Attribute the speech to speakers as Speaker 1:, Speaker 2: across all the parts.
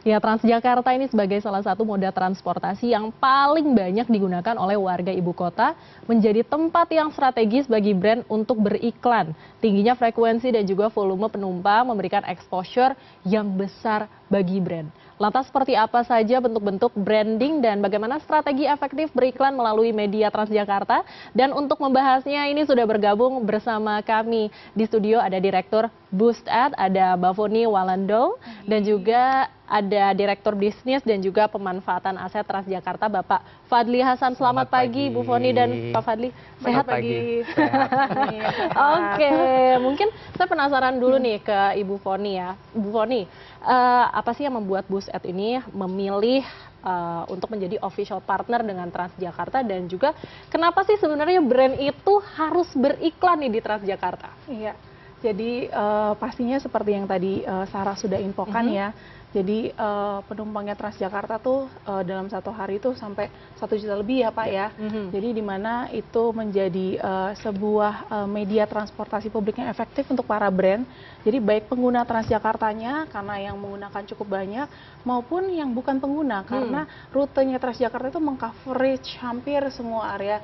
Speaker 1: Ya, Transjakarta ini sebagai salah satu moda transportasi yang paling banyak digunakan oleh warga ibu kota, menjadi tempat yang strategis bagi brand untuk beriklan. Tingginya frekuensi dan juga volume penumpang memberikan exposure yang besar bagi brand. Lantas seperti apa saja bentuk-bentuk branding dan bagaimana strategi efektif beriklan melalui media Transjakarta? Dan untuk membahasnya ini sudah bergabung bersama kami di studio ada Direktur Boost Ad, ada Bavoni Walando, dan juga ada Direktur Bisnis dan juga Pemanfaatan Aset Transjakarta, Bapak Fadli Hasan. Selamat pagi, Bu Foni dan Pak Fadli. Sehat
Speaker 2: pagi.
Speaker 1: Oke, mungkin saya penasaran dulu nih ke Ibu Foni ya. Ibu Foni, apa sih yang membuat Boost Ad ini memilih untuk menjadi official partner dengan Transjakarta, dan juga kenapa sih sebenarnya brand itu harus beriklan nih di Transjakarta?
Speaker 3: Iya, jadi pastinya seperti yang tadi Sarah sudah infokan ya. Jadi penumpangnya Transjakarta tuh dalam satu hari itu sampai 1 juta lebih ya Pak ya. Jadi di mana itu menjadi sebuah media transportasi publik yang efektif untuk para brand. Jadi baik pengguna Transjakartanya karena yang menggunakan cukup banyak, maupun yang bukan pengguna karena rutenya Transjakarta itu mengcoverage hampir semua area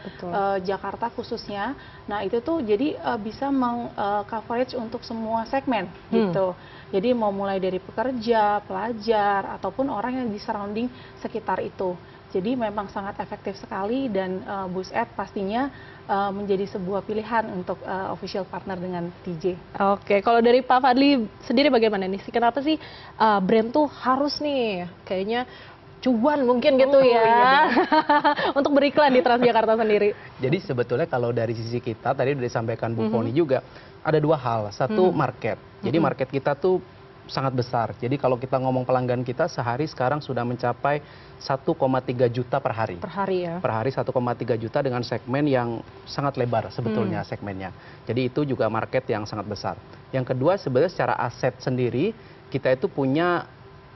Speaker 3: Jakarta khususnya. Nah itu tuh jadi bisa mengcoverage untuk semua segmen gitu. Jadi mau mulai dari pekerja, pelajar, ataupun orang yang di surrounding sekitar itu. Jadi memang sangat efektif sekali, dan Boost Ad pastinya menjadi sebuah pilihan untuk official partner dengan TJ.
Speaker 1: Oke, kalau dari Pak Fadli sendiri bagaimana nih? Kenapa sih brand tuh harus nih kayaknya cuan mungkin gitu ya untuk beriklan di Transjakarta sendiri?
Speaker 2: Jadi sebetulnya kalau dari sisi kita tadi sudah disampaikan Bu Foni juga ada dua hal. Satu market. Jadi market kita tuh sangat besar. Jadi kalau kita ngomong pelanggan kita sehari sekarang sudah mencapai 1,3 juta per hari.
Speaker 1: Per hari ya?
Speaker 2: Per hari 1,3 juta dengan segmen yang sangat lebar sebetulnya segmennya. Jadi itu juga market yang sangat besar. Yang kedua sebenarnya secara aset sendiri kita itu punya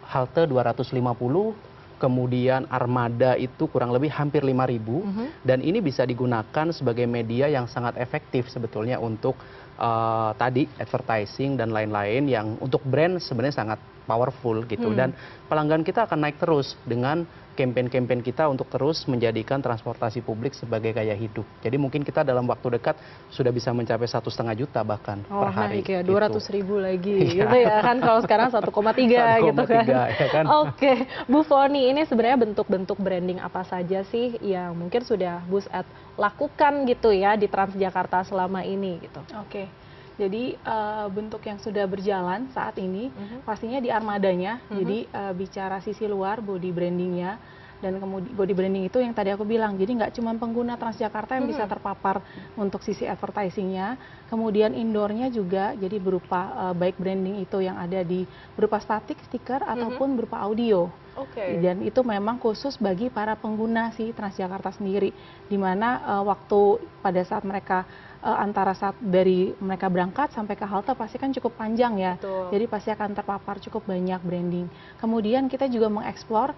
Speaker 2: halte 250, kemudian armada itu kurang lebih hampir 5.000, dan ini bisa digunakan sebagai media yang sangat efektif sebetulnya untuk tadi advertising dan lain-lain yang untuk brand sebenarnya sangat powerful gitu. Dan pelanggan kita akan naik terus dengan campaign-campaign kita untuk terus menjadikan transportasi publik sebagai gaya hidup. Jadi mungkin kita dalam waktu dekat sudah bisa mencapai 1,5 juta bahkan per hari.
Speaker 1: Naik ya,
Speaker 2: gitu.
Speaker 1: 200.000 lagi gitu ya kan, kalau sekarang 1,3 gitu kan.
Speaker 2: Ya kan?
Speaker 1: Oke, Bu Foni, ini sebenarnya bentuk-bentuk branding apa saja sih yang mungkin sudah Boost Ad lakukan gitu ya di Transjakarta selama ini gitu?
Speaker 3: Oke. Jadi bentuk yang sudah berjalan saat ini pastinya di armadanya. Jadi bicara sisi luar body brandingnya, dan kemudian body branding itu yang tadi aku bilang. Jadi nggak cuma pengguna Transjakarta yang bisa terpapar untuk sisi advertisingnya, kemudian indoornya juga jadi berupa baik branding itu yang ada di berupa statik, stiker ataupun berupa audio. Dan itu memang khusus bagi para pengguna si Transjakarta sendiri, di mana waktu pada saat mereka antara saat dari mereka berangkat sampai ke halte pasti kan cukup panjang ya. Jadi pasti akan terpapar cukup banyak branding. Kemudian kita juga mengeksplor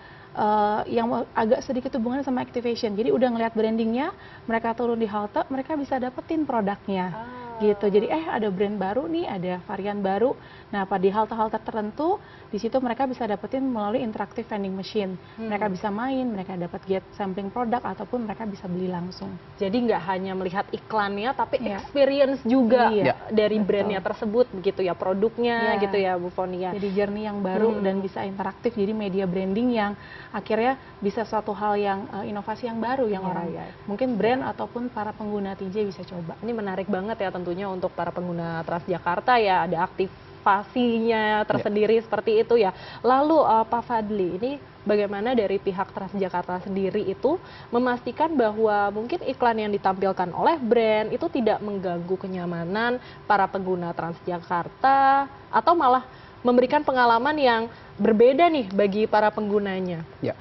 Speaker 3: yang agak sedikit hubungannya sama activation. Jadi udah ngelihat brandingnya, mereka turun di halte, mereka bisa dapetin produknya. Gitu. Jadi ada brand baru nih, ada varian baru. Nah, pada di halte-halte tertentu, di situ mereka bisa dapetin melalui interactive vending machine. Mereka bisa main, mereka dapat get sampling produk, ataupun mereka bisa beli langsung.
Speaker 1: Jadi nggak hanya melihat iklannya, tapi experience juga dari brandnya tersebut begitu ya, produknya gitu ya Bu Foni ya.
Speaker 3: Jadi journey yang baru dan bisa interaktif, jadi media branding yang akhirnya bisa suatu hal yang inovasi yang baru yang orang mungkin brand ataupun para pengguna TJ bisa coba.
Speaker 1: Ini menarik banget ya tentunya untuk para pengguna Transjakarta ya, ada aktivasinya tersendiri seperti itu ya. Lalu Pak Fadli, ini bagaimana dari pihak Transjakarta sendiri itu memastikan bahwa mungkin iklan yang ditampilkan oleh brand itu tidak mengganggu kenyamanan para pengguna Transjakarta atau malah memberikan pengalaman yang berbeda nih bagi para penggunanya?
Speaker 2: Ya,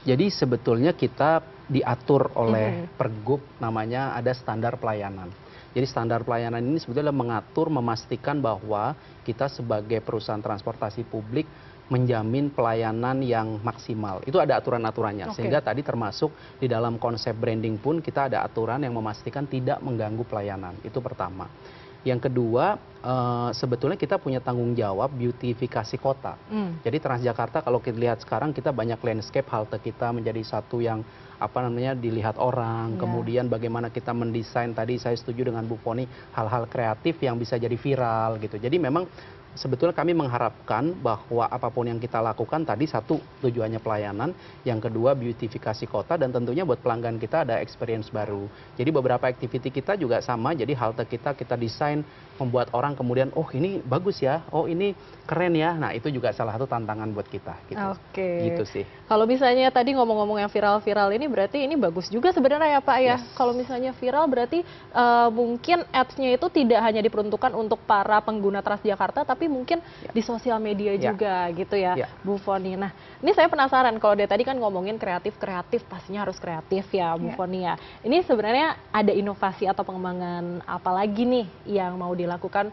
Speaker 2: jadi sebetulnya kita diatur oleh Pergub, namanya ada standar pelayanan. Jadi standar pelayanan ini sebetulnya mengatur, memastikan bahwa kita sebagai perusahaan transportasi publik menjamin pelayanan yang maksimal. Itu ada aturan-aturannya, sehingga tadi termasuk di dalam konsep branding pun kita ada aturan yang memastikan tidak mengganggu pelayanan. Itu pertama. Yang kedua, sebetulnya kita punya tanggung jawab beautifikasi kota. Jadi Transjakarta kalau kita lihat sekarang, kita banyak landscape halte kita menjadi satu yang dilihat orang. Kemudian bagaimana kita mendesain, tadi saya setuju dengan Bu Poni, hal-hal kreatif yang bisa jadi viral gitu. Jadi memang sebetulnya kami mengharapkan bahwa apapun yang kita lakukan tadi, satu tujuannya pelayanan, yang kedua beautifikasi kota, dan tentunya buat pelanggan kita ada experience baru. Jadi beberapa activity kita juga sama, jadi halte kita desain membuat orang kemudian, oh ini bagus ya, oh ini keren ya. Nah itu juga salah satu tantangan buat kita gitu. Gitu sih.
Speaker 1: Kalau misalnya tadi ngomong-ngomong yang viral-viral ini, berarti ini bagus juga sebenarnya ya Pak ya. Kalau misalnya viral berarti mungkin ads-nya itu tidak hanya diperuntukkan untuk para pengguna Transjakarta, tapi mungkin di sosial media juga gitu ya, Bu Foni. Nah, ini saya penasaran, kalau dari tadi kan ngomongin kreatif, pastinya harus kreatif ya Bu Foni ya. Ini sebenarnya ada inovasi atau pengembangan apa lagi nih yang mau dilakukan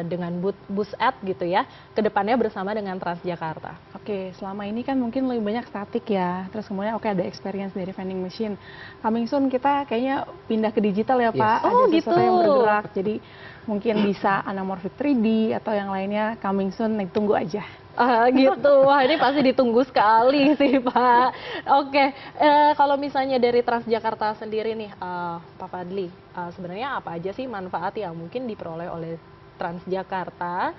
Speaker 1: dengan bus ad gitu ya, kedepannya bersama dengan Transjakarta?
Speaker 3: Oke, selama ini kan mungkin lebih banyak statik ya, terus kemudian ada experience dari vending machine. Coming soon kita kayaknya pindah ke digital ya Pak, ada sesuatu yang bergerak, jadi mungkin bisa anamorphic 3D atau yang lainnya coming soon, tunggu aja.
Speaker 1: Gitu, wah ini pasti ditunggu sekali sih Pak. Oke, kalau misalnya dari Transjakarta sendiri nih Pak Fadli, sebenarnya apa aja sih manfaat yang mungkin diperoleh oleh Transjakarta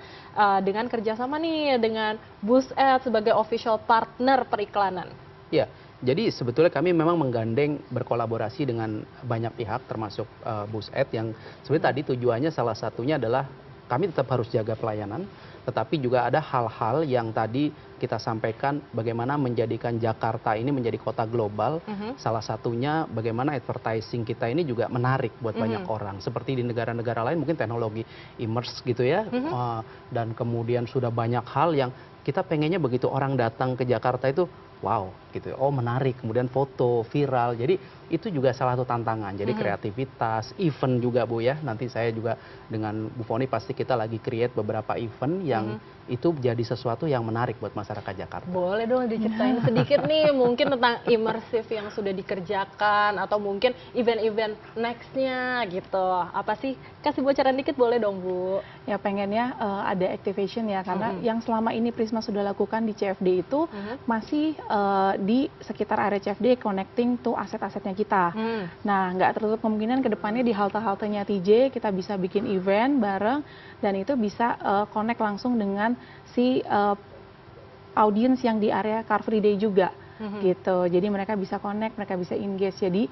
Speaker 1: dengan kerjasama nih dengan Bus Ad sebagai official partner periklanan?
Speaker 2: Ya, jadi sebetulnya kami memang menggandeng berkolaborasi dengan banyak pihak termasuk Bus Ad yang sebenarnya tadi tujuannya salah satunya adalah kami tetap harus jaga pelayanan, tetapi juga ada hal-hal yang tadi kita sampaikan bagaimana menjadikan Jakarta ini menjadi kota global. Salah satunya bagaimana advertising kita ini juga menarik buat banyak orang. Seperti di negara-negara lain mungkin teknologi immerse gitu ya. Dan kemudian sudah banyak hal yang kita pengennya begitu orang datang ke Jakarta itu wow gitu, oh menarik, kemudian foto viral. Jadi itu juga salah satu tantangan. Jadi kreativitas, event juga Bu ya. Nanti saya juga dengan Bu Foni pasti kita lagi create beberapa event yang itu jadi sesuatu yang menarik buat masyarakat Jakarta.
Speaker 1: Boleh dong diceritain sedikit nih mungkin tentang imersif yang sudah dikerjakan atau mungkin event-event next-nya gitu. Apa sih? Kasih bocoran dikit boleh dong Bu?
Speaker 3: Ya pengennya ada activation ya, karena yang selama ini Prisma sudah lakukan di CFD itu masih di sekitar area CFD connecting to aset-asetnya kita. Nah, nggak tertutup kemungkinan ke depannya di halte-haltenya TJ kita bisa bikin event bareng dan itu bisa connect langsung dengan si audience yang di area Car Free Day juga. Gitu, jadi mereka bisa connect, mereka bisa engage. Jadi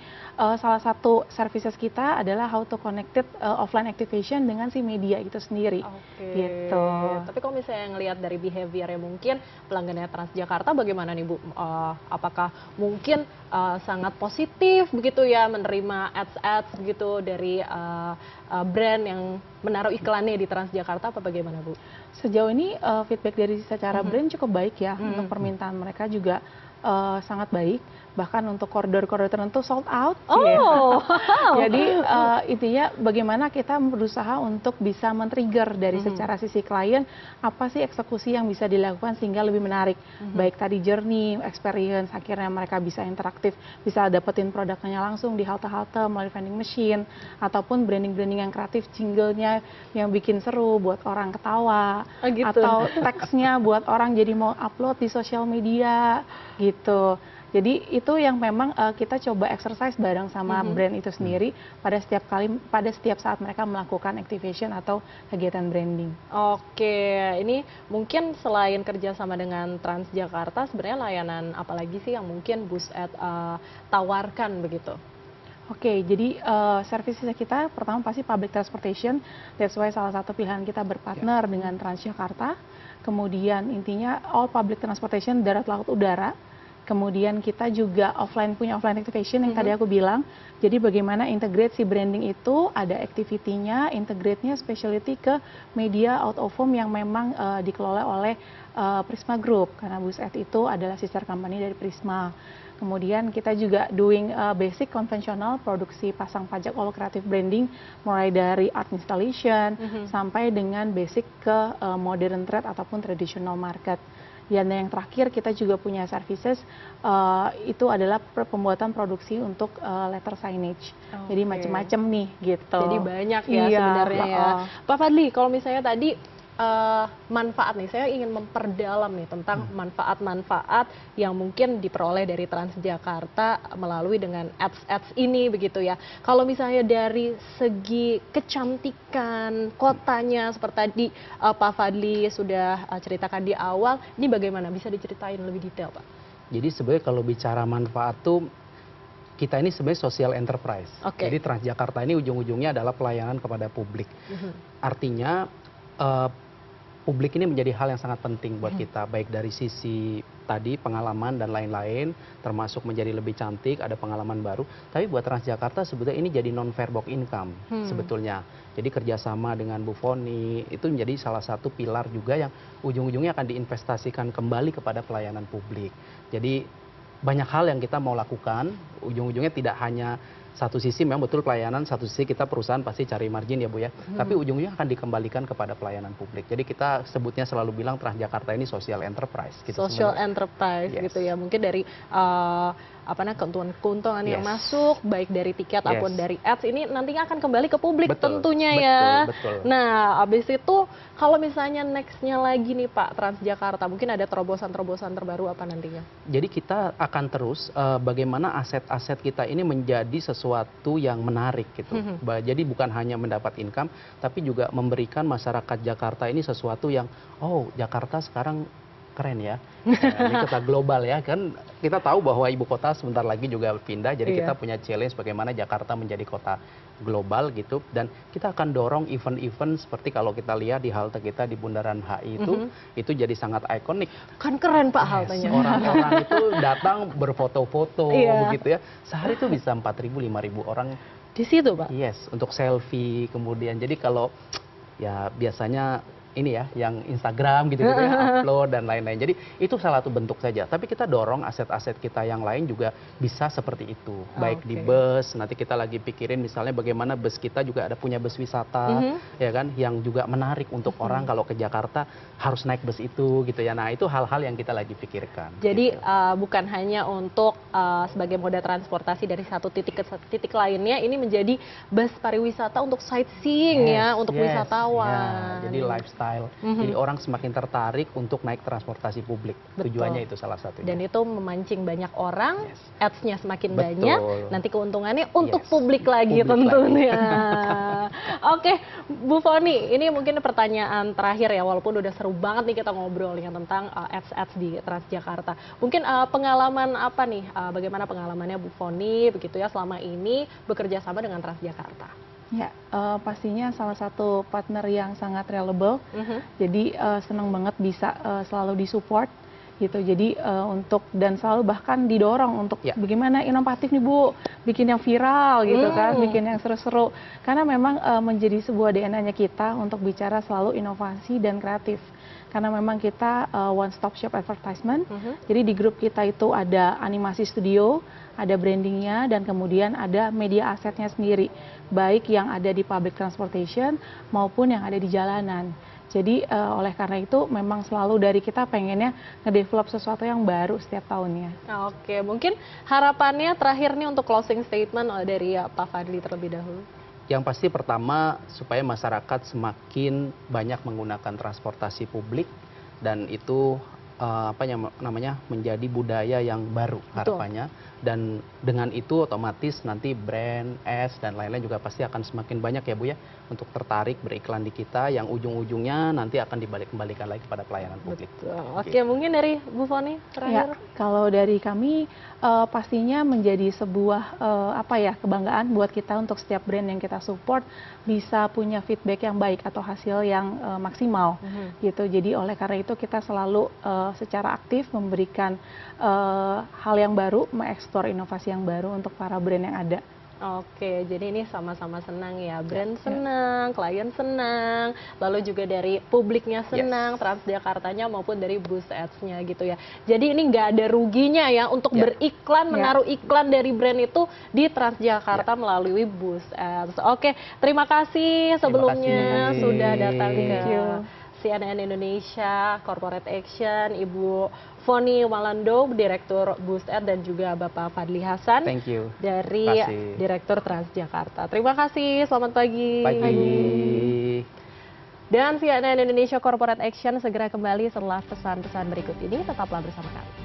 Speaker 3: salah satu services kita adalah how to connected offline activation dengan si media itu sendiri. Gitu.
Speaker 1: Tapi kalau misalnya ngelihat dari behavior ya mungkin pelanggannya Transjakarta bagaimana nih Bu? Apakah mungkin sangat positif begitu ya menerima ads gitu dari brand yang menaruh iklannya di Transjakarta, apa bagaimana Bu?
Speaker 3: Sejauh ini feedback dari secara brand cukup baik ya, untuk permintaan mereka juga sangat baik, bahkan untuk koridor-koridor tertentu sold out. Jadi intinya bagaimana kita berusaha untuk bisa men-trigger dari secara sisi klien apa sih eksekusi yang bisa dilakukan sehingga lebih menarik, baik tadi journey, experience, akhirnya mereka bisa interaktif, bisa dapetin produknya langsung di halte-halte melalui vending machine, ataupun branding-branding yang kreatif, jingle-nya yang bikin seru buat orang ketawa, atau teksnya buat orang jadi mau upload di sosial media gitu. Jadi itu yang memang kita coba exercise bareng sama brand itu sendiri pada setiap saat mereka melakukan activation atau kegiatan branding.
Speaker 1: Oke, ini mungkin selain kerjasama dengan Transjakarta, sebenarnya layanan apa lagi sih yang mungkin Bus Ad tawarkan begitu?
Speaker 3: Oke, jadi servicesnya kita pertama pasti public transportation. That's why salah satu pilihan kita berpartner dengan Transjakarta. Kemudian intinya all public transportation darat, laut, udara. Kemudian kita juga punya offline activation yang tadi aku bilang. Jadi bagaimana integrate si branding itu, ada activity-nya, integrate-nya specialty ke media out of home yang memang dikelola oleh Prisma Group. Karena Bus Ad itu adalah sister company dari Prisma. Kemudian kita juga doing basic konvensional produksi pasang pajak all creative branding, mulai dari art installation sampai dengan basic ke modern trade ataupun traditional market. Dan yang terakhir kita juga punya services itu adalah pembuatan produksi untuk letter signage. Jadi macam-macam nih gitu.
Speaker 1: Jadi banyak ya
Speaker 3: Iya,
Speaker 1: sebenarnya ya. Pak Fadli, kalau misalnya tadi manfaat nih, saya ingin memperdalam nih tentang manfaat-manfaat yang mungkin diperoleh dari Transjakarta melalui dengan ads ini begitu ya. Kalau misalnya dari segi kecantikan kotanya seperti tadi Pak Fadli sudah ceritakan di awal, ini bagaimana? Bisa diceritain lebih detail, Pak?
Speaker 2: Jadi sebenarnya kalau bicara manfaat tuh kita ini sebenarnya social enterprise. Jadi Transjakarta ini ujung-ujungnya adalah pelayanan kepada publik. Artinya publik ini menjadi hal yang sangat penting buat kita, baik dari sisi tadi pengalaman dan lain-lain, termasuk menjadi lebih cantik, ada pengalaman baru. Tapi buat Transjakarta sebetulnya ini jadi non-fairbox income sebetulnya. Jadi kerjasama dengan Bu Foni itu menjadi salah satu pilar juga yang ujung-ujungnya akan diinvestasikan kembali kepada pelayanan publik. Jadi banyak hal yang kita mau lakukan, ujung-ujungnya tidak hanya satu sisi memang betul pelayanan, satu sisi kita perusahaan pasti cari margin ya Bu ya. Tapi ujungnya akan dikembalikan kepada pelayanan publik. Jadi kita sebutnya selalu bilang Transjakarta ini social enterprise. Gitu
Speaker 1: social enterprise gitu ya. Mungkin dari keuntungan yang masuk, baik dari tiket ataupun dari ads ini nantinya akan kembali ke publik tentunya ya.
Speaker 2: Betul.
Speaker 1: Nah, habis itu kalau misalnya nextnya lagi nih Pak Transjakarta, mungkin ada terobosan-terobosan terbaru apa nantinya?
Speaker 2: Jadi kita akan terus bagaimana aset-aset kita ini menjadi sesuatu yang menarik gitu. Jadi bukan hanya mendapat income, tapi juga memberikan masyarakat Jakarta ini sesuatu yang, oh Jakarta sekarang keren ya, ini kota global ya kan. Kita tahu bahwa ibu kota sebentar lagi juga pindah, jadi kita punya challenge bagaimana Jakarta menjadi kota global gitu. Dan kita akan dorong event-event seperti kalau kita lihat di halte kita di Bundaran HI itu jadi sangat ikonik.
Speaker 1: Kan keren Pak haltenya.
Speaker 2: Orang-orang itu datang berfoto-foto begitu ya. Sehari itu bisa 4.000, 5.000 orang
Speaker 1: di situ Pak.
Speaker 2: Yes, untuk selfie kemudian. Jadi kalau ya biasanya ini ya, yang Instagram gitu-gitu ya, upload dan lain-lain. Jadi itu salah satu bentuk saja. Tapi kita dorong aset-aset kita yang lain juga bisa seperti itu. Baik di bus, nanti kita lagi pikirin misalnya bagaimana bus kita juga ada punya bus wisata, ya kan, yang juga menarik untuk orang kalau ke Jakarta harus naik bus itu gitu ya. Nah itu hal-hal yang kita lagi pikirkan.
Speaker 1: Jadi bukan hanya untuk sebagai moda transportasi dari satu titik ke titik lainnya, ini menjadi bus pariwisata untuk sightseeing ya, untuk wisatawan.
Speaker 2: Jadi lifestyle. Jadi orang semakin tertarik untuk naik transportasi publik. Tujuannya itu salah satunya.
Speaker 1: Dan itu memancing banyak orang, ads-nya semakin banyak, nanti keuntungannya untuk publik lagi tentunya. Oke, Bu Foni, ini mungkin pertanyaan terakhir ya, walaupun udah seru banget nih kita ngobrolin tentang ads di Transjakarta. Mungkin pengalaman apa nih, bagaimana pengalamannya Bu Foni begitu ya selama ini bekerja sama dengan Transjakarta?
Speaker 3: Ya, pastinya salah satu partner yang sangat reliable. Jadi senang banget bisa selalu disupport gitu. Jadi dan selalu bahkan didorong untuk bagaimana inovatif nih Bu, bikin yang viral gitu kan, bikin yang seru-seru. Karena memang menjadi sebuah DNA-nya kita untuk bicara selalu inovasi dan kreatif. Karena memang kita one stop shop advertisement. Jadi di grup kita itu ada animasi studio, ada brandingnya, dan kemudian ada media asetnya sendiri, baik yang ada di public transportation maupun yang ada di jalanan. Jadi oleh karena itu memang selalu dari kita pengennya ngedevelop sesuatu yang baru setiap tahunnya.
Speaker 1: Oke, mungkin harapannya terakhir nih untuk closing statement dari Pak Fadli terlebih dahulu.
Speaker 2: Yang pasti pertama supaya masyarakat semakin banyak menggunakan transportasi publik dan itu menjadi budaya yang baru harapannya. Dan dengan itu otomatis nanti brand, dan lain-lain juga pasti akan semakin banyak ya Bu ya untuk tertarik beriklan di kita yang ujung-ujungnya nanti akan kembalikan lagi pada pelayanan publik.
Speaker 1: Oke, mungkin dari Bu Foni terakhir.
Speaker 3: Ya, kalau dari kami pastinya menjadi sebuah kebanggaan buat kita untuk setiap brand yang kita support bisa punya feedback yang baik atau hasil yang maksimal gitu. Jadi oleh karena itu kita selalu secara aktif memberikan hal yang baru, mengeksplor inovasi yang baru untuk para brand yang ada.
Speaker 1: Oke, jadi ini sama-sama senang ya, brand senang, klien senang, lalu juga dari publiknya senang, Transjakartanya maupun dari bus ads-nya gitu ya. Jadi ini nggak ada ruginya ya untuk beriklan, menaruh iklan dari brand itu di Transjakarta melalui bus ads. Oke, terima kasih sebelumnya sudah datang ke CNN Indonesia Corporate Action, Ibu Foni Walando, Direktur Boost Air, dan juga Bapak Fadli Hasan
Speaker 2: Thank you.
Speaker 1: dari
Speaker 2: Kasih.
Speaker 1: Direktur Transjakarta. Terima kasih, selamat pagi.
Speaker 2: Pagi.
Speaker 1: Dan CNN Indonesia Corporate Action segera kembali setelah pesan-pesan berikut ini. Tetaplah bersama kami.